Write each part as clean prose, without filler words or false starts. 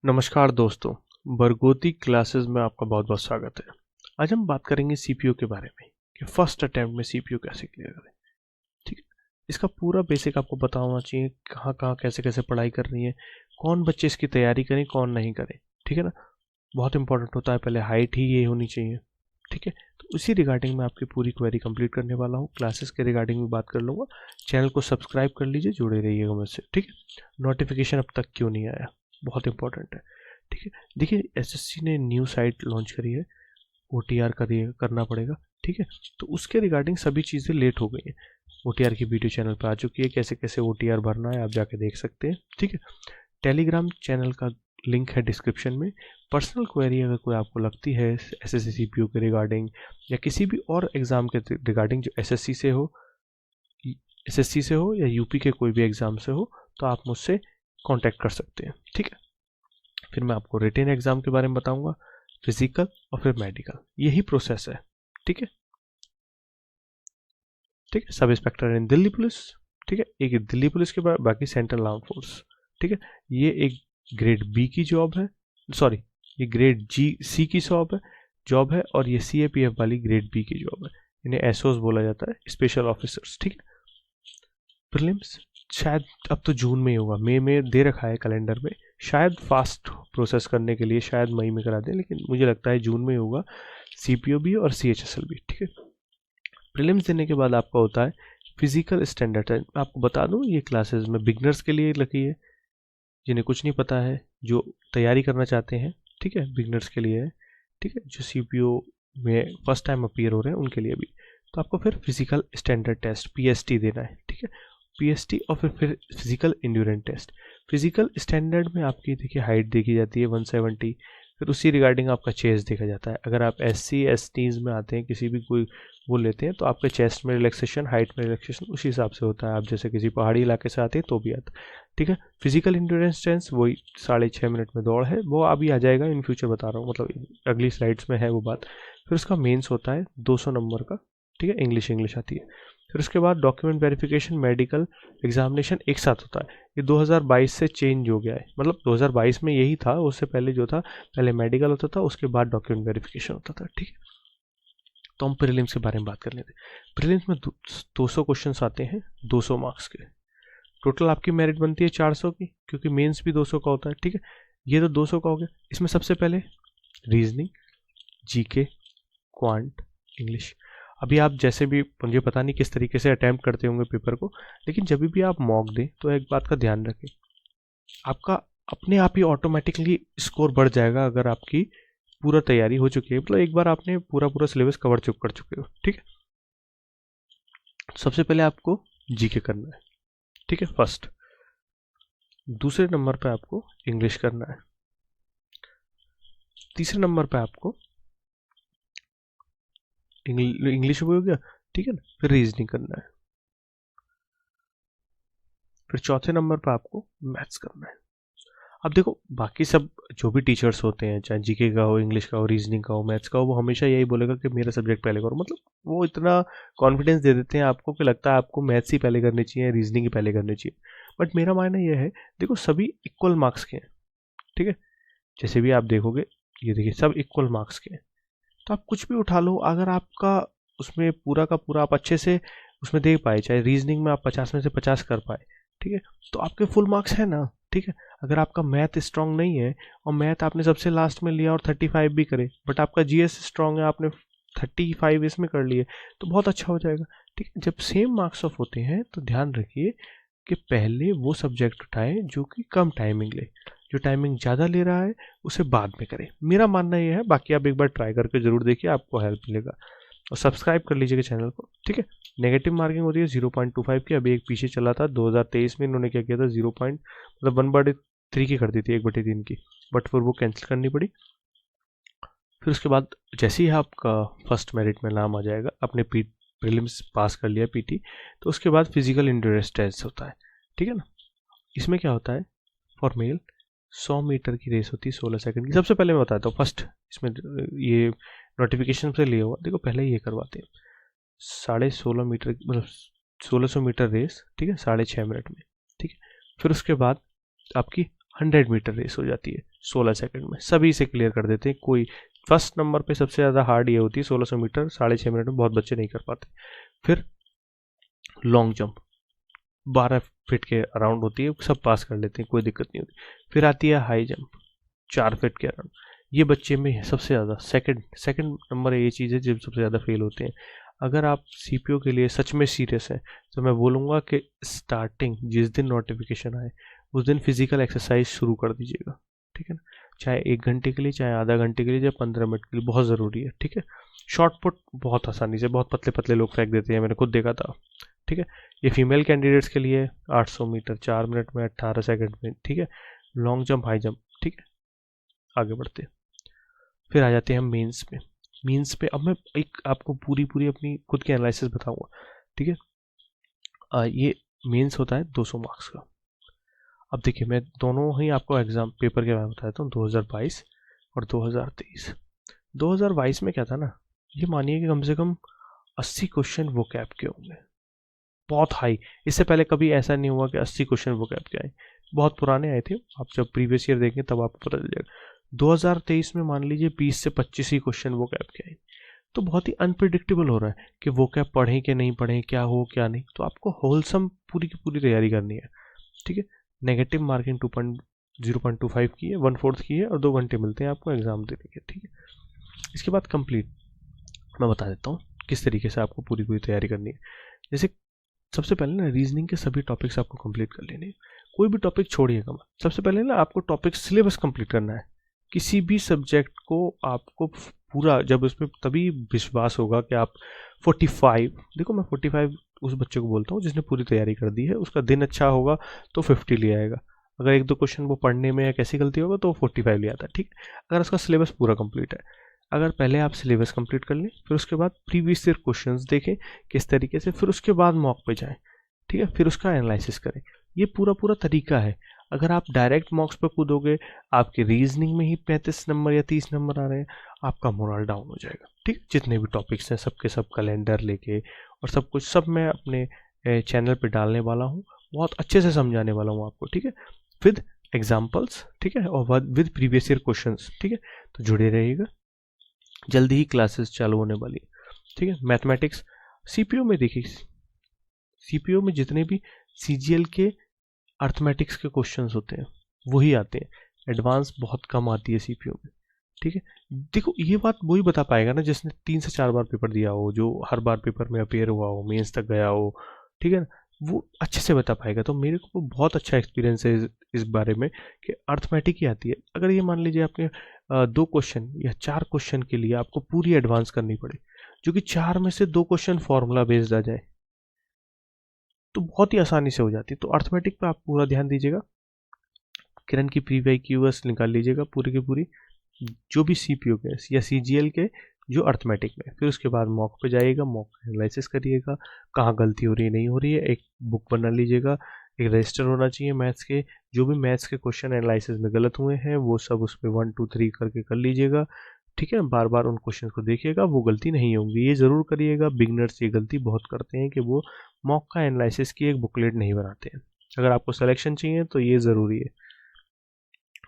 नमस्कार दोस्तों, बरगोती क्लासेस में आपका बहुत बहुत स्वागत है। आज हम बात करेंगे सीपीयू के बारे में कि फर्स्ट अटेम्प्ट में सीपीयू कैसे क्लियर करें। ठीक है, इसका पूरा बेसिक आपको पता होना चाहिए, कहाँ कहाँ कैसे कैसे पढ़ाई करनी है, कौन बच्चे इसकी तैयारी करें कौन नहीं करें। ठीक है ना, बहुत इंपॉर्टेंट होता है, पहले हाइट ही ये होनी चाहिए। ठीक है, तो उसी रिगार्डिंग मैं आपकी पूरी क्वेरी कंप्लीट करने वाला हूँ। क्लासेस के रिगार्डिंग भी बात कर लूँगा। चैनल को सब्सक्राइब कर लीजिए, जुड़े रहिएगा मुझसे। ठीक है, नोटिफिकेशन अब तक क्यों नहीं आया, बहुत इंपॉर्टेंट है। ठीक है, देखिए एसएससी ने न्यू साइट लॉन्च करी है, ओटीआर करना पड़ेगा। ठीक है, तो उसके रिगार्डिंग सभी चीज़ें लेट हो गई हैं। ओटीआर की वीडियो चैनल पर आ चुकी है, कैसे कैसे ओटीआर भरना है आप जाके देख सकते हैं। ठीक है, टेलीग्राम चैनल का लिंक है डिस्क्रिप्शन में। पर्सनल क्वेरी अगर कोई आपको लगती है एसएससी सीपीयू के रिगार्डिंग या किसी भी और एग्ज़ाम के रिगार्डिंग जो एसएससी से हो या यूपी के कोई भी एग्ज़ाम से हो, तो आप मुझसे कांटेक्ट कर सकते हैं। ठीक है, फिर मैं आपको रिटेन एग्ज़ाम के बारे में बताऊंगा, फिजिकल और फिर मेडिकल, यही प्रोसेस है। ठीक है, ठीक है, सब इंस्पेक्टर इन दिल्ली पुलिस। ठीक है, एक दिल्ली पुलिस के बाद बाकी सेंट्रल आर्म फोर्स। ठीक है, ये एक ग्रेड बी की जॉब है, सॉरी ये ग्रेड सी की जॉब है और ये सीएपीएफ वाली ग्रेड बी की जॉब है। इन्हें एसओस बोला जाता है, स्पेशल ऑफिसर्स। ठीक है, प्रीलिम्स शायद अब तो जून में ही होगा, मई में दे रखा है कैलेंडर में, शायद फास्ट प्रोसेस करने के लिए शायद मई में करा दें, लेकिन मुझे लगता है जून में ही होगा, सीपीओ भी और सीएचएसएल भी। ठीक है, प्रीलिम्स देने के बाद आपका होता है फिजिकल स्टैंडर्ड। आपको बता दूं ये क्लासेस में बिगनर्स के लिए लगी है, जिन्हें कुछ नहीं पता है, जो तैयारी करना चाहते हैं। ठीक है, बिगनर्स के लिए है। ठीक है, जो सीपीओ में फर्स्ट टाइम अपीयर हो रहे हैं उनके लिए भी। तो आपको फिर फिजिकल स्टैंडर्ड टेस्ट पीएसटी देना है। ठीक है, पीएसटी और फिर physical endurance test. Physical standard में आपकी देखिए हाइट देखी जाती है 170, फिर उसी रिगार्डिंग आपका चेस्ट देखा जाता है। अगर आप एससी एसटीज में आते हैं, किसी भी कोई वो लेते हैं, तो आपके चेस्ट में रिलैक्सेशन, हाइट में रिलैक्सेशन उसी हिसाब से होता है। आप जैसे किसी पहाड़ी इलाके से आते हैं तो भी आता है। ठीक है, फिजिकल इंड्योरेंस टेस्ट वही 6.5 मिनट में दौड़ है, वो अभी आ जाएगा, इन फ्यूचर बता रहा हूँ, मतलब अगली स्लाइड्स में है वो बात। फिर उसका मेंस होता है 200 नंबर का। ठीक है, इंग्लिश आती है। फिर उसके बाद डॉक्यूमेंट वेरिफिकेशन, मेडिकल एग्जामिनेशन एक साथ होता है। ये 2022 से चेंज हो गया है, मतलब 2022 में यही था, उससे पहले जो था, पहले मेडिकल होता था, उसके बाद डॉक्यूमेंट वेरिफिकेशन होता था। ठीक है, तो हम प्रीलिम्स के बारे में बात कर लेते हैं। प्रीलिम्स में 200 क्वेश्चन आते हैं, 200 मार्क्स के। टोटल आपकी मेरिट बनती है 400 की, क्योंकि मेंस भी 200 का होता है। ठीक है, ये तो 200 का हो गया। इसमें सबसे पहले रीजनिंग, जीके, क्वांट, इंग्लिश। अभी आप जैसे भी, मुझे पता नहीं किस तरीके से अटैम्प्ट करते होंगे पेपर को, लेकिन जब भी आप मॉक दें तो एक बात का ध्यान रखें, आपका अपने आप ही ऑटोमेटिकली स्कोर बढ़ जाएगा अगर आपकी पूरा तैयारी हो चुकी है, मतलब एक बार आपने पूरा पूरा सिलेबस कर चुके हो। ठीक है, सबसे पहले आपको जीके करना है। ठीक है, फर्स्ट। दूसरे नंबर पे आपको इंग्लिश करना है। तीसरे नंबर पे आपको इंग्लिश हो गया। ठीक है ना, फिर रीजनिंग करना है। फिर चौथे नंबर पर आपको मैथ्स करना है। अब देखो, बाकी सब जो भी टीचर्स होते हैं, चाहे जीके का हो, इंग्लिश का हो, रीजनिंग का हो, मैथ्स का हो, वो हमेशा यही बोलेगा कि मेरा सब्जेक्ट पहले करो। मतलब वो इतना कॉन्फिडेंस दे देते हैं आपको कि लगता है आपको मैथ्स ही पहले करनी चाहिए, रीजनिंग ही पहले करनी चाहिए। बट मेरा मानना यह है, देखो सभी इक्वल मार्क्स के हैं। ठीक है, जैसे भी आप देखोगे, ये देखिए सब इक्वल मार्क्स के हैं, तो आप कुछ भी उठा लो, अगर आपका उसमें पूरा का पूरा आप अच्छे से उसमें दे पाए, चाहे रीजनिंग में आप 50 में से 50 कर पाए, ठीक है, तो आपके फुल मार्क्स है ना। ठीक है, अगर आपका मैथ स्ट्रांग नहीं है और मैथ आपने सबसे लास्ट में लिया और 35 भी करे, बट आपका जीएस स्ट्रांग है, आपने 35 इसमें कर लिए, तो बहुत अच्छा हो जाएगा। ठीक है, जब सेम मार्क्स ऑफ होते हैं तो ध्यान रखिए कि पहले वो सब्जेक्ट उठाएं जो कि कम टाइमिंग ले, जो टाइमिंग ज़्यादा ले रहा है उसे बाद में करें। मेरा मानना ये है, बाकी आप एक बार ट्राई करके ज़रूर देखिए, आपको हेल्प मिलेगा। और सब्सक्राइब कर लीजिएगा चैनल को। ठीक है, नेगेटिव मार्किंग होती है 0.25 की। अभी एक पीछे चला था 2023 में, इन्होंने क्या किया था, 0. मतलब 1/3 की कर दी थी, 1/3 की, बट फिर वो कैंसिल करनी पड़ी। फिर उसके बाद जैसे ही आपका फर्स्ट मेरिट में नाम आ जाएगा, अपने प्रीलिम्स पास कर लिया पीटी, तो उसके बाद फिजिकल इंड्योरेंस टेस्ट होता है। ठीक है ना, इसमें क्या होता है, फॉर मेल 100 मीटर की रेस होती है 16 सेकंड की। सबसे पहले मैं बताता हूँ, फर्स्ट इसमें ये नोटिफिकेशन से लिया हुआ, देखो पहले ये करवाते हैं 16.5 मीटर, मतलब 1600 मीटर रेस। ठीक है, 6.5 मिनट में। ठीक है, फिर उसके बाद आपकी 100 मीटर रेस हो जाती है 16 सेकंड में, सभी से क्लियर कर देते हैं। कोई फर्स्ट नंबर पे सबसे ज़्यादा हार्ड ये होती है 1600 मीटर 6.5 मिनट में, बहुत बच्चे नहीं कर पाते। फिर लॉन्ग जंप 12 फीट के अराउंड होती है, सब पास कर लेते हैं, कोई दिक्कत नहीं होती। फिर आती है हाई जंप 4 फीट के अराउंड, ये बच्चे में सबसे ज़्यादा सेकंड नंबर ये चीज़ है जब सबसे ज़्यादा फेल होते हैं। अगर आप सीपीओ के लिए सच में सीरियस हैं तो मैं बोलूँगा कि स्टार्टिंग जिस दिन नोटिफिकेशन आए उस दिन फिजिकल एक्सरसाइज शुरू कर दीजिएगा, ठीक है ना। चाहे 1 घंटे के लिए, चाहे आधा घंटे के लिए, चाहे 15 मिनट के लिए, बहुत ज़रूरी है, ठीक है। शॉर्ट पुट बहुत आसानी से बहुत पतले पतले लोग फेंक देते हैं, मैंने खुद देखा था, ठीक है। ये फीमेल कैंडिडेट्स के लिए 800 मीटर 4 मिनट में 18 सेकंड में, ठीक है। लॉन्ग जंप, हाई जंप, ठीक है। आगे बढ़ते हैं, फिर आ जाते हैं हम मेंस पे। मेंस पे अब मैं एक आपको पूरी अपनी खुद की एनालिसिस बताऊंगा, ठीक है। ये मेंस होता है 200 मार्क्स का। अब देखिए मैं दोनों ही आपको एग्जाम पेपर के बारे में बताता हूँ, 2022 और 2023। 2022 में क्या था ना, ये मानिए कि कम से कम 80 क्वेश्चन वोकैब के होंगे, बहुत हाई। इससे पहले कभी ऐसा नहीं हुआ कि 80 क्वेश्चन वोकैब के आए, बहुत पुराने आए थे। आप जब प्रीवियस ईयर देखेंगे तब आपको पता चल जाएगा। 2023 में मान लीजिए 20 से 25 ही क्वेश्चन वोकैब के आए, तो बहुत ही अनप्रिडिक्टेबल हो रहा है कि वोकैब पढ़ें कि नहीं पढ़ें, क्या हो क्या नहीं। तो आपको होलसम पूरी की पूरी तैयारी करनी है, ठीक है। नेगेटिव मार्किंग 0.25 की है, 1/4 की है, और 2 घंटे मिलते हैं आपको एग्जाम देने के, ठीक है। इसके बाद कंप्लीट मैं बता देता हूँ किस तरीके से आपको पूरी तैयारी करनी है। जैसे सबसे पहले ना रीजनिंग के सभी टॉपिक्स आपको कंप्लीट कर लेने हैं, कोई भी टॉपिक छोड़िएगा मत। सबसे पहले ना आपको टॉपिक सिलेबस कंप्लीट करना है। किसी भी सब्जेक्ट को आपको पूरा, जब उसमें तभी विश्वास होगा कि आप 45, देखो मैं 45 उस बच्चे को बोलता हूँ जिसने पूरी तैयारी कर दी है, उसका दिन अच्छा होगा तो 50 ले आएगा। अगर 1-2 क्वेश्चन वो पढ़ने में या कैसी गलती होगा तो 45 ले आता है, ठीक है। अगर उसका सिलेबस पूरा कंप्लीट है, अगर पहले आप सिलेबस कंप्लीट कर लें, फिर उसके बाद प्रीवियस ईयर क्वेश्चंस देखें किस तरीके से, फिर उसके बाद मॉक पे जाएं, ठीक है। फिर उसका एनालिसिस करें। ये पूरा तरीका है। अगर आप डायरेक्ट मॉक्स पे कूदोगे, आपके रीजनिंग में ही 35 नंबर या 30 नंबर आ रहे हैं, आपका मोरल डाउन हो जाएगा, ठीक। जितने भी टॉपिक्स हैं सबके सब कैलेंडर लेके और सब कुछ सब मैं अपने चैनल पे डालने वाला हूँ, बहुत अच्छे से समझाने वाला हूँ आपको, ठीक है, विद एग्जाम्पल्स, ठीक है, और विद प्रीवियस ईयर क्वेश्चंस, ठीक है। तो जुड़े रहिएगा, जल्दी ही क्लासेस चालू होने वाली है, ठीक है। मैथमेटिक्स सीपीओ में देखिए, सीपीओ में जितने भी सीजीएल के अर्थमेटिक्स के क्वेश्चंस होते हैं वही आते हैं, एडवांस बहुत कम आती है सीपीओ में, ठीक है। देखो ये बात वही बता पाएगा ना जिसने 3 से 4 बार पेपर दिया हो, जो हर बार पेपर में अपेयर हुआ हो, मेंस तक गया हो, ठीक है ना, वो अच्छे से बता पाएगा। तो मेरे को बहुत अच्छा एक्सपीरियंस है इस बारे में कि अर्थमेटिक ही आती है। अगर ये मान लीजिए आपने 2 क्वेश्चन या 4 क्वेश्चन के लिए आपको पूरी एडवांस करनी पड़े, जो कि 4 में से 2 क्वेश्चन फॉर्मूला बेस्ड आ जाए, तो बहुत ही आसानी से हो जाती है। तो अर्थमेटिक पे आप पूरा ध्यान दीजिएगा। किरण की PYQS निकाल लीजिएगा पूरी की पूरी, जो भी सीपीओ के या सीजीएल के जो अर्थमेटिक में। फिर उसके बाद मॉक पे जाइएगा, मॉक एनालिसिस करिएगा, कहाँ गलती हो रही है नहीं हो रही है। एक बुक बना लीजिएगा, एक रजिस्टर होना चाहिए मैथ्स के, जो भी मैथ्स के क्वेश्चन एनालिसिस में गलत हुए हैं वो सब उस पर 1 2 3 करके कर लीजिएगा, ठीक है। बार बार उन क्वेश्चन को देखिएगा, वो गलती नहीं होंगी, ये ज़रूर करिएगा। बिगनर्स ये गलती बहुत करते हैं कि वो मॉक का एनालिसिस की एक बुकलेट नहीं बनाते हैं। अगर आपको सिलेक्शन चाहिए तो ये ज़रूरी है।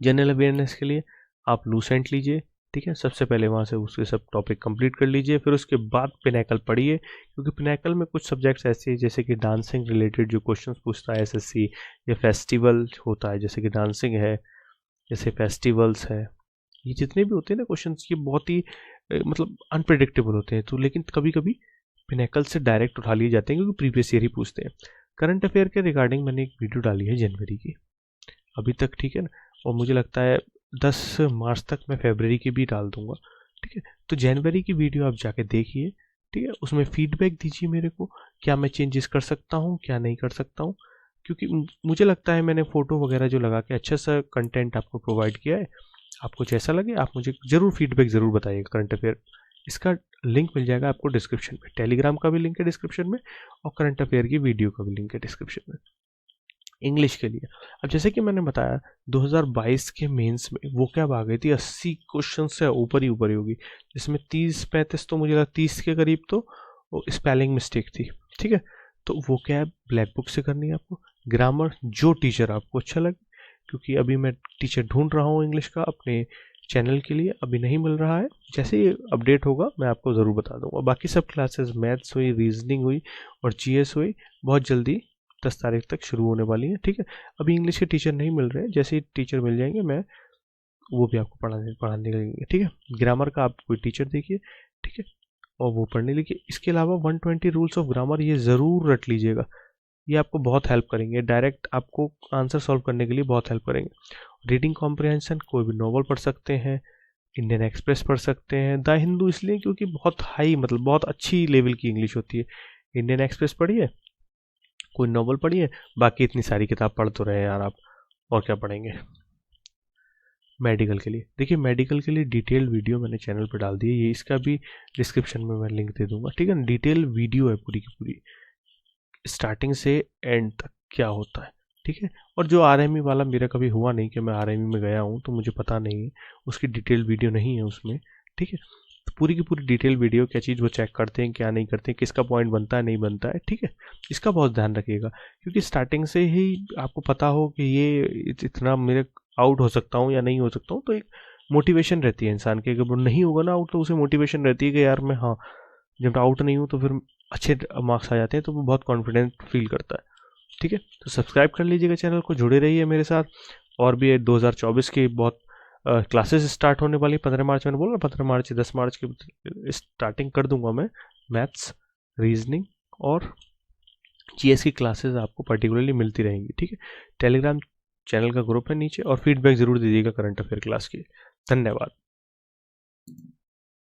जनरल अवेयरनेस के लिए आप लूसेंट लीजिए, ठीक है। सबसे पहले वहाँ से उसके सब टॉपिक कंप्लीट कर लीजिए, फिर उसके बाद पिनैकल पढ़िए, क्योंकि पिनैकल में कुछ सब्जेक्ट्स ऐसे हैं जैसे कि डांसिंग रिलेटेड जो क्वेश्चंस पूछता है एसएससी, या फेस्टिवल होता है जैसे कि डांसिंग है, जैसे फेस्टिवल्स है, ये जितने भी होते हैं ना क्वेश्चंस, ये बहुत ही मतलब अनप्रिडिक्टेबल होते हैं। तो लेकिन कभी कभी पिनैकल से डायरेक्ट उठा लिए जाते हैं क्योंकि प्रीवियस ईयर ही पूछते हैं। करंट अफेयर के रिगार्डिंग मैंने एक वीडियो डाली है जनवरी की अभी तक, ठीक है ना, और मुझे लगता है 10 मार्च तक मैं फरवरी की भी डाल दूंगा, ठीक है। तो जनवरी की वीडियो आप जाके देखिए, ठीक है। उसमें फीडबैक दीजिए मेरे को, क्या मैं चेंजेस कर सकता हूँ क्या नहीं कर सकता हूँ, क्योंकि मुझे लगता है मैंने फ़ोटो वगैरह जो लगा के अच्छा सा कंटेंट आपको प्रोवाइड किया है। आपको जैसा लगे आप मुझे ज़रूर फीडबैक ज़रूर बताइएगा करंट अफेयर। इसका लिंक मिल जाएगा आपको डिस्क्रिप्शन में, टेलीग्राम का भी लिंक है डिस्क्रिप्शन में, और करंट अफेयर की वीडियो का भी लिंक है डिस्क्रिप्शन में। इंग्लिश के लिए अब जैसे कि मैंने बताया 2022 के मेंस में वो क्या आ गई थी, 80 क्वेश्चन से ऊपर ही होगी, जिसमें 30-35 तो मुझे लगा 30 के करीब तो स्पेलिंग मिस्टेक थी, ठीक है। तो वो क्या है, ब्लैक बुक से करनी है आपको। ग्रामर जो टीचर आपको अच्छा लगे, क्योंकि अभी मैं टीचर ढूंढ रहा हूँ इंग्लिश का अपने चैनल के लिए, अभी नहीं मिल रहा है। जैसे ही अपडेट होगा मैं आपको ज़रूर बता दूंगा। बाकी सब क्लासेस मैथ्स हुई, रीजनिंग हुई और जीएस हुई बहुत जल्दी 10 तारीख तक शुरू होने वाली है, ठीक है। अभी इंग्लिश के टीचर नहीं मिल रहे हैं, जैसे ही टीचर मिल जाएंगे मैं वो भी आपको पढ़ाने लगेंगे, ठीक है। ग्रामर का आप कोई टीचर देखिए, ठीक है, और वो पढ़ने लिखिए। इसके अलावा 120 रूल्स ऑफ ग्रामर ये ज़रूर रट लीजिएगा, ये आपको बहुत हेल्प करेंगे, डायरेक्ट आपको आंसर सॉल्व करने के लिए बहुत हेल्प करेंगे। रीडिंग कॉम्प्रिहेंशन, कोई भी नॉवल पढ़ सकते हैं, इंडियन एक्सप्रेस पढ़ सकते हैं, द हिंदू इसलिए क्योंकि बहुत हाई मतलब बहुत अच्छी लेवल की इंग्लिश होती है। इंडियन एक्सप्रेस पढ़िए, कोई नॉवल पढ़िए, बाकी इतनी सारी किताब पढ़ तो रहे यार आप, और क्या पढ़ेंगे। मेडिकल के लिए देखिए, मेडिकल के लिए डिटेल्ड वीडियो मैंने चैनल पर डाल दी है, ये इसका भी डिस्क्रिप्शन में मैं लिंक दे दूंगा, ठीक है। डिटेल वीडियो है पूरी की पूरी, स्टार्टिंग से एंड तक क्या होता है, ठीक है। और जो आरएमई वाला मेरा कभी हुआ नहीं कि मैं आरएमई में गया हूँ तो मुझे पता नहीं है, उसकी डिटेल वीडियो नहीं है उसमें, ठीक है। तो पूरी की पूरी डिटेल वीडियो, क्या चीज़ वो चेक करते हैं क्या नहीं करते हैं, किसका पॉइंट बनता है नहीं बनता है, ठीक है। इसका बहुत ध्यान रखिएगा, क्योंकि स्टार्टिंग से ही आपको पता हो कि ये इतना मेरे आउट हो सकता हूँ या नहीं हो सकता हूँ, तो एक मोटिवेशन रहती है इंसान की। अगर वो नहीं होगा ना आउट तो उसे मोटिवेशन रहती है कि यार मैं, हाँ, जब आउट नहीं हूँ तो फिर अच्छे मार्क्स आ जाते हैं तो वो बहुत कॉन्फिडेंट फील करता है, ठीक है। तो सब्सक्राइब कर लीजिएगा चैनल को, जुड़े रहिए मेरे साथ। और भी 2024 की बहुत क्लासेस स्टार्ट होने वाली, 15 मार्च मैंने बोला, 15 मार्च 10 मार्च की स्टार्टिंग कर दूंगा मैं। मैथ्स, रीजनिंग और जीएस की क्लासेस आपको पर्टिकुलरली मिलती रहेंगी, ठीक है। टेलीग्राम चैनल का ग्रुप है नीचे, और फीडबैक ज़रूर दीजिएगा करंट अफेयर क्लास की। धन्यवाद।